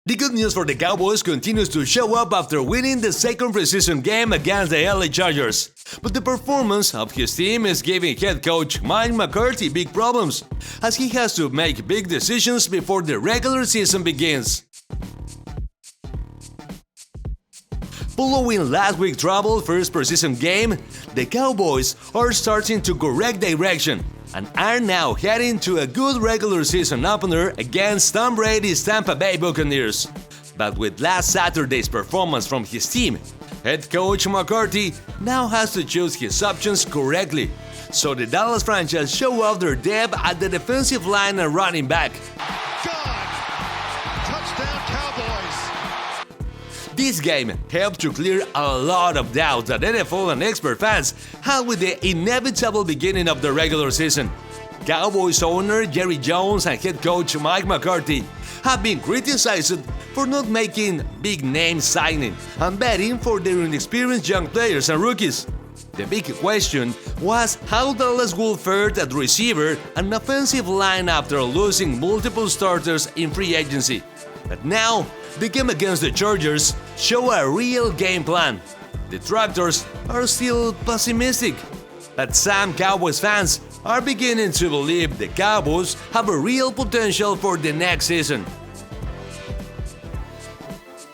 The good news for the Cowboys continues to show up after winning the second preseason game against the LA Chargers. But the performance of his team is giving head coach Mike McCarthy big problems, as he has to make big decisions before the regular season begins. Following last week's troubled first preseason game, the Cowboys are starting to correct direction and are now heading to a good regular season opener against Tom Brady's Tampa Bay Buccaneers. But with last Saturday's performance from his team, head coach McCarthy now has to choose his options correctly. So the Dallas franchise show off their depth at the defensive line and running back. Touchdown Cowboys! This game helped to clear a lot of doubts that NFL and expert fans had with the inevitable beginning of the regular season. Cowboys owner Jerry Jones and head coach Mike McCarthy have been criticized for not making big-name signing and betting for their inexperienced young players and rookies. The big question was how Dallas would fare at receiver and offensive line after losing multiple starters in free agency. But now, the game against the Chargers show a real game plan. The Detractors are still pessimistic, but some Cowboys fans are beginning to believe the Cowboys have a real potential for the next season.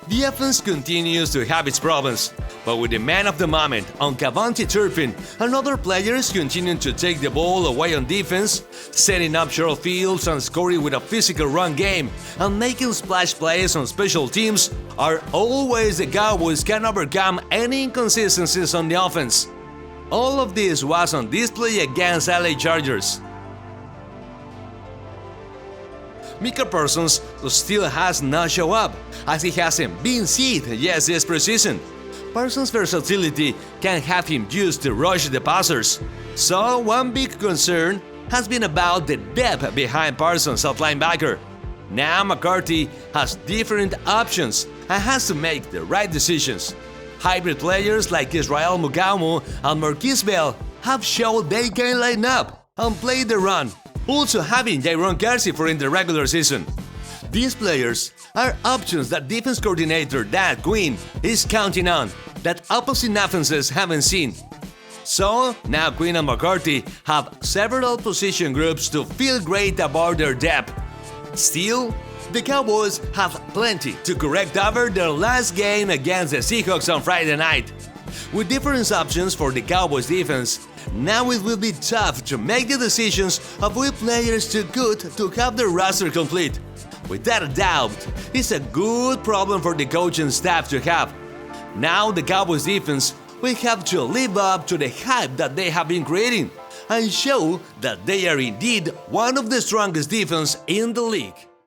The offense continues to have its problems, but with the man of the moment on Cavante Turpin and other players continuing to take the ball away on defense, setting up short fields and scoring with a physical run game, and making splash plays on special teams are all ways the Cowboys can overcome any inconsistencies on the offense. All of this was on display against LA Chargers. Micah Parsons still has not shown up, as he hasn't been seen yet this preseason. Parsons' versatility can have him used to rush the passers. So one big concern has been about the depth behind Parsons at linebacker. Now McCarthy has different options and has to make the right decisions. Hybrid players like Israel Mugamu and Marquise Bell have shown they can line up and play the run, also having Jaron Kersey for in the regular season. These players are options that defense coordinator Dan Quinn is counting on, that opposing offenses haven't seen. So now Quinn and McCarthy have several position groups to feel great about their depth. Still, the Cowboys have plenty to correct over their last game against the Seahawks on Friday night. With different options for the Cowboys defense, now it will be tough to make the decisions of which players too good to have their roster complete. Without a doubt, it's a good problem for the coaching staff to have. Now the Cowboys defense will have to live up to the hype that they have been creating and show that they are indeed one of the strongest defenses in the league.